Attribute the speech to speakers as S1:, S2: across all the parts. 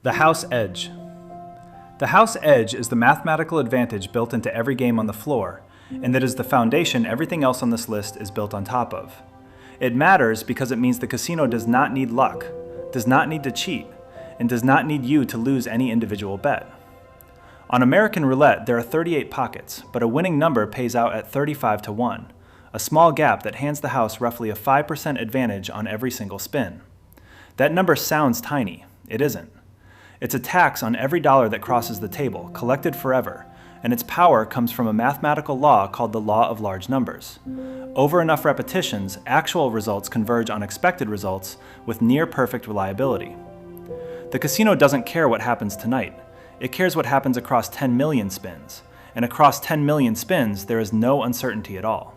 S1: The house edge. The house edge is the mathematical advantage built into every game on the floor, and that is the foundation everything else on this list is built on top of. It matters because it means the casino does not need luck, does not need to cheat, and does not need you to lose any individual bet. On American roulette, there are 38 pockets, but a winning number pays out at 35 to 1, a small gap that hands the house roughly a 5% advantage on every single spin. That number sounds tiny. It isn't. It's a tax on every dollar that crosses the table, collected forever, and its power comes from a mathematical law called the law of large numbers. Over enough repetitions, actual results converge on expected results with near-perfect reliability. The casino doesn't care what happens tonight. It cares what happens across 10 million spins, and across 10 million spins, there is no uncertainty at all.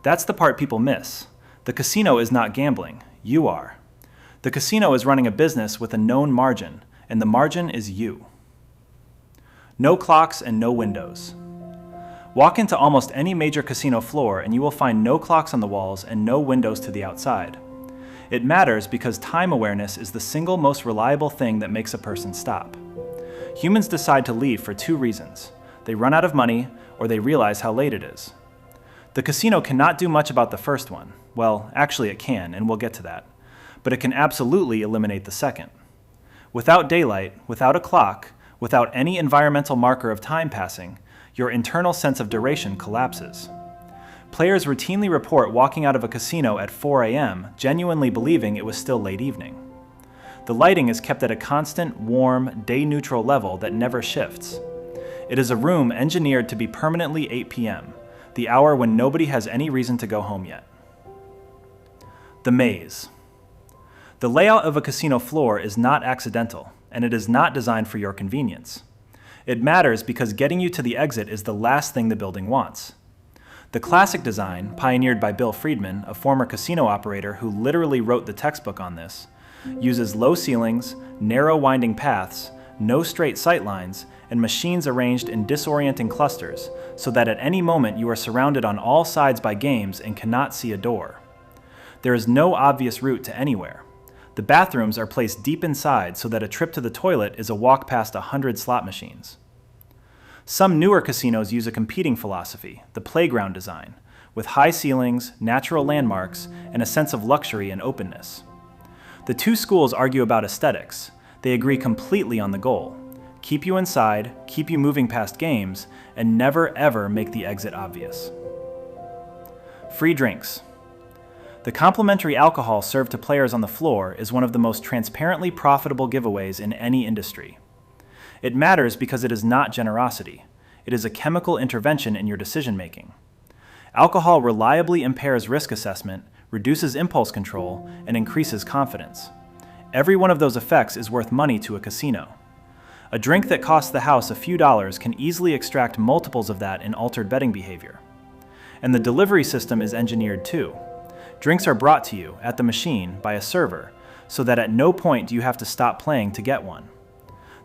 S1: That's the part people miss. The casino is not gambling. You are. The casino is running a business with a known margin, and the margin is you. No clocks and no windows. Walk into almost any major casino floor and you will find no clocks on the walls and no windows to the outside. It matters because time awareness is the single most reliable thing that makes a person stop. Humans decide to leave for two reasons. They run out of money or they realize how late it is. The casino cannot do much about the first one. Well, actually it can, and we'll get to that. But it can absolutely eliminate the second. Without daylight, without a clock, without any environmental marker of time passing, your internal sense of duration collapses. Players routinely report walking out of a casino at 4 a.m., genuinely believing it was still late evening. The lighting is kept at a constant, warm, day-neutral level that never shifts. It is a room engineered to be permanently 8 p.m., the hour when nobody has any reason to go home yet. The maze. The layout of a casino floor is not accidental, and it is not designed for your convenience. It matters because getting you to the exit is the last thing the building wants. The classic design, pioneered by Bill Friedman, a former casino operator who literally wrote the textbook on this, uses low ceilings, narrow winding paths, no straight sight lines, and machines arranged in disorienting clusters so that at any moment you are surrounded on all sides by games and cannot see a door. There is no obvious route to anywhere. The bathrooms are placed deep inside so that a trip to the toilet is a walk past 100 slot machines. Some newer casinos use a competing philosophy, the playground design, with high ceilings, natural landmarks, and a sense of luxury and openness. The two schools argue about aesthetics. They agree completely on the goal: keep you inside, keep you moving past games, and never ever make the exit obvious. Free drinks. The complimentary alcohol served to players on the floor is one of the most transparently profitable giveaways in any industry. It matters because it is not generosity. It is a chemical intervention in your decision-making. Alcohol reliably impairs risk assessment, reduces impulse control, and increases confidence. Every one of those effects is worth money to a casino. A drink that costs the house a few dollars can easily extract multiples of that in altered betting behavior. And the delivery system is engineered too. Drinks are brought to you, at the machine, by a server, so that at no point do you have to stop playing to get one.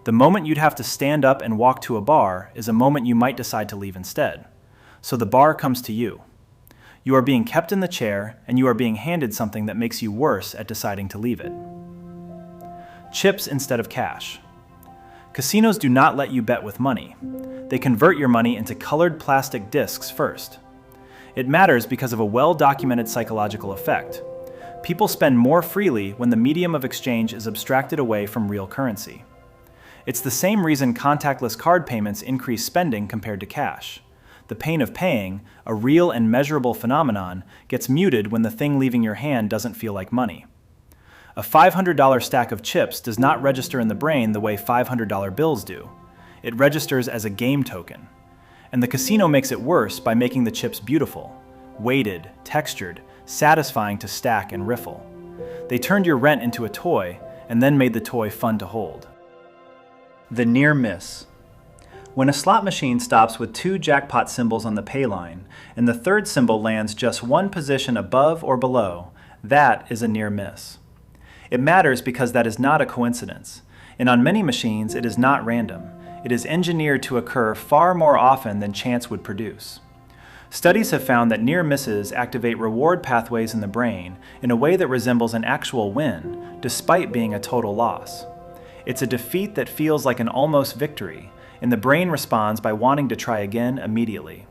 S1: The moment you'd have to stand up and walk to a bar is a moment you might decide to leave instead. So the bar comes to you. You are being kept in the chair, and you are being handed something that makes you worse at deciding to leave it. Chips instead of cash. Casinos do not let you bet with money. They convert your money into colored plastic discs first. It matters because of a well-documented psychological effect. People spend more freely when the medium of exchange is abstracted away from real currency. It's the same reason contactless card payments increase spending compared to cash. The pain of paying, a real and measurable phenomenon, gets muted when the thing leaving your hand doesn't feel like money. A $500 stack of chips does not register in the brain the way $500 bills do. It registers as a game token. And the casino makes it worse by making the chips beautiful, weighted, textured, satisfying to stack and riffle. They turned your rent into a toy, and then made the toy fun to hold. The near miss. When a slot machine stops with two jackpot symbols on the pay line, and the third symbol lands just one position above or below, that is a near miss. It matters because that is not a coincidence, and on many machines it is not random. It is engineered to occur far more often than chance would produce. Studies have found that near misses activate reward pathways in the brain in a way that resembles an actual win, despite being a total loss. It's a defeat that feels like an almost victory, and the brain responds by wanting to try again immediately.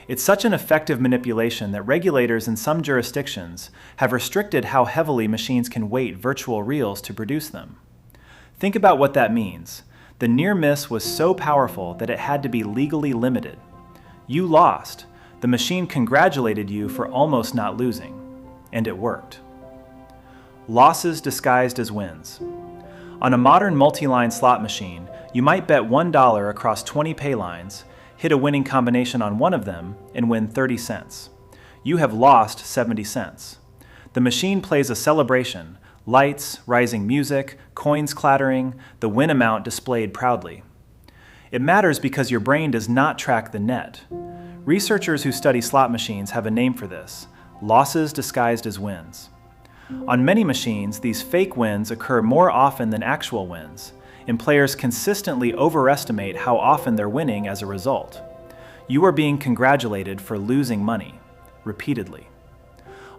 S1: It's such an effective manipulation that regulators in some jurisdictions have restricted how heavily machines can weight virtual reals to produce them. Think about what that means. The near miss was so powerful that it had to be legally limited. You lost. The machine congratulated you for almost not losing. And it worked. Losses disguised as wins. On a modern multi-line slot machine, you might bet $1 across 20 pay lines, hit a winning combination on one of them, and win 30 cents. You have lost 70 cents. The machine plays a celebration, lights, rising music, coins clattering, the win amount displayed proudly. It matters because your brain does not track the net. Researchers who study slot machines have a name for this: losses disguised as wins. On many machines, these fake wins occur more often than actual wins, and players consistently overestimate how often they're winning as a result. You are being congratulated for losing money, repeatedly.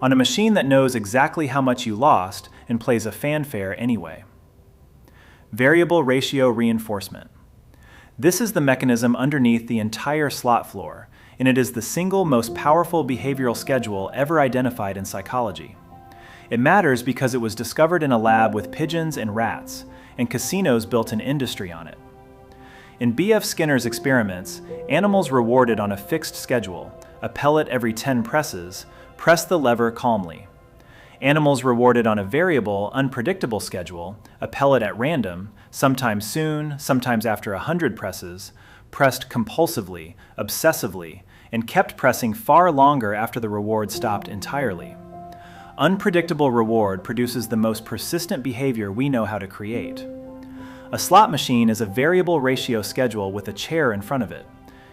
S1: On a machine that knows exactly how much you lost and plays a fanfare anyway. Variable ratio reinforcement. This is the mechanism underneath the entire slot floor, and it is the single most powerful behavioral schedule ever identified in psychology. It matters because it was discovered in a lab with pigeons and rats, and casinos built an industry on it. In B.F. Skinner's experiments, animals rewarded on a fixed schedule, a pellet every 10 presses, press the lever calmly. Animals rewarded on a variable, unpredictable schedule, a pellet at random, sometimes soon, sometimes after 100 presses, pressed compulsively, obsessively, and kept pressing far longer after the reward stopped entirely. Unpredictable reward produces the most persistent behavior we know how to create. A slot machine is a variable ratio schedule with a chair in front of it.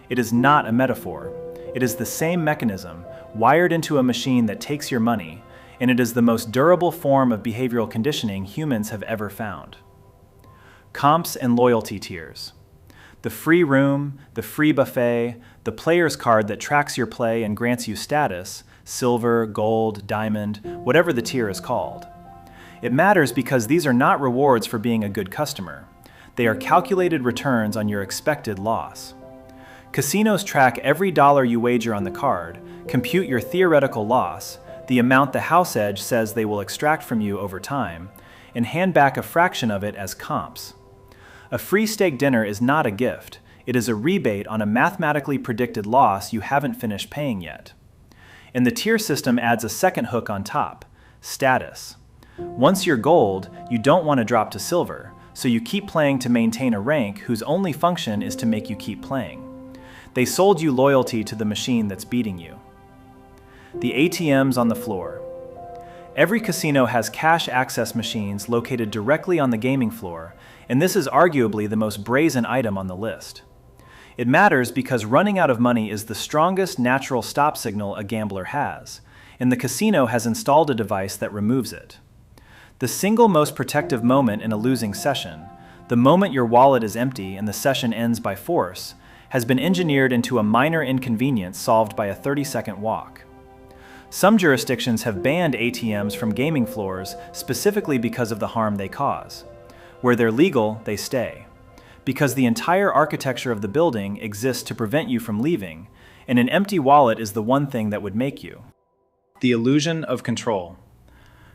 S1: It is not a metaphor. It is the same mechanism, wired into a machine that takes your money, and it is the most durable form of behavioral conditioning humans have ever found. Comps and loyalty tiers. The free room, the free buffet, the player's card that tracks your play and grants you status, silver, gold, diamond, whatever the tier is called. It matters because these are not rewards for being a good customer. They are calculated returns on your expected loss. Casinos track every dollar you wager on the card, compute your theoretical loss, the amount the house edge says they will extract from you over time, and hand back a fraction of it as comps. A free steak dinner is not a gift. It is a rebate on a mathematically predicted loss you haven't finished paying yet. And the tier system adds a second hook on top: status. Once you're gold, you don't want to drop to silver, so you keep playing to maintain a rank whose only function is to make you keep playing. They sold you loyalty to the machine that's beating you. The ATMs on the floor. Every casino has cash access machines located directly on the gaming floor, and this is arguably the most brazen item on the list. It matters because running out of money is the strongest natural stop signal a gambler has, and the casino has installed a device that removes it. The single most protective moment in a losing session, the moment your wallet is empty and the session ends by force, has been engineered into a minor inconvenience solved by a 30-second walk. Some jurisdictions have banned ATMs from gaming floors specifically because of the harm they cause. Where they're legal, they stay. Because the entire architecture of the building exists to prevent you from leaving, and an empty wallet is the one thing that would make you. The illusion of control.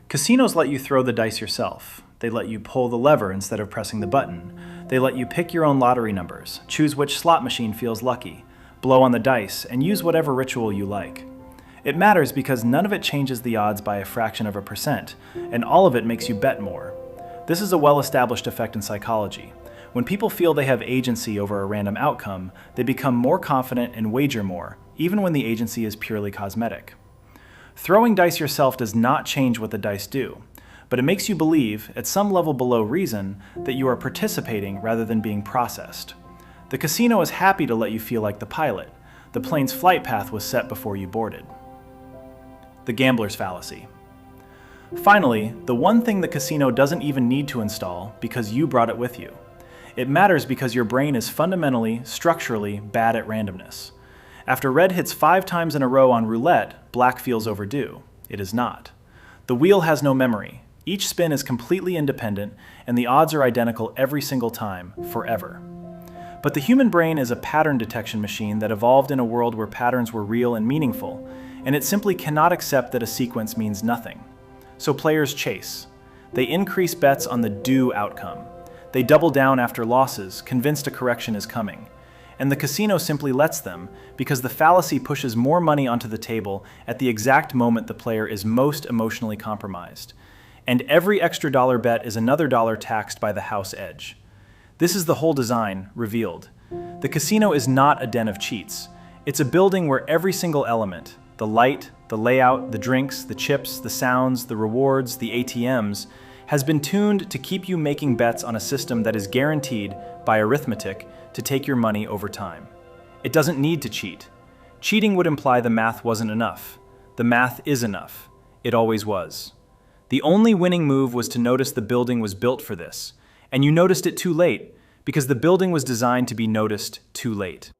S1: Casinos let you throw the dice yourself. They let you pull the lever instead of pressing the button. They let you pick your own lottery numbers, choose which slot machine feels lucky, blow on the dice, and use whatever ritual you like. It matters because none of it changes the odds by a fraction of a percent, and all of it makes you bet more. This is a well-established effect in psychology. When people feel they have agency over a random outcome, they become more confident and wager more, even when the agency is purely cosmetic. Throwing dice yourself does not change what the dice do, but it makes you believe, at some level below reason, that you are participating rather than being processed. The casino is happy to let you feel like the pilot. The plane's flight path was set before you boarded. The gambler's fallacy. Finally, the one thing the casino doesn't even need to install because you brought it with you. It matters because your brain is fundamentally, structurally bad at randomness. After red hits 5 times in a row on roulette, black feels overdue. It is not. The wheel has no memory. Each spin is completely independent, and the odds are identical every single time, forever. But the human brain is a pattern detection machine that evolved in a world where patterns were real and meaningful, and it simply cannot accept that a sequence means nothing. So players chase. They increase bets on the do outcome. They double down after losses, convinced a correction is coming. And the casino simply lets them, because the fallacy pushes more money onto the table at the exact moment the player is most emotionally compromised. And every extra dollar bet is another dollar taxed by the house edge. This is the whole design, revealed. The casino is not a den of cheats. It's a building where every single element, the light, the layout, the drinks, the chips, the sounds, the rewards, the ATMs, has been tuned to keep you making bets on a system that is guaranteed, by arithmetic, to take your money over time. It doesn't need to cheat. Cheating would imply the math wasn't enough. The math is enough. It always was. The only winning move was to notice the building was built for this, and you noticed it too late, because the building was designed to be noticed too late.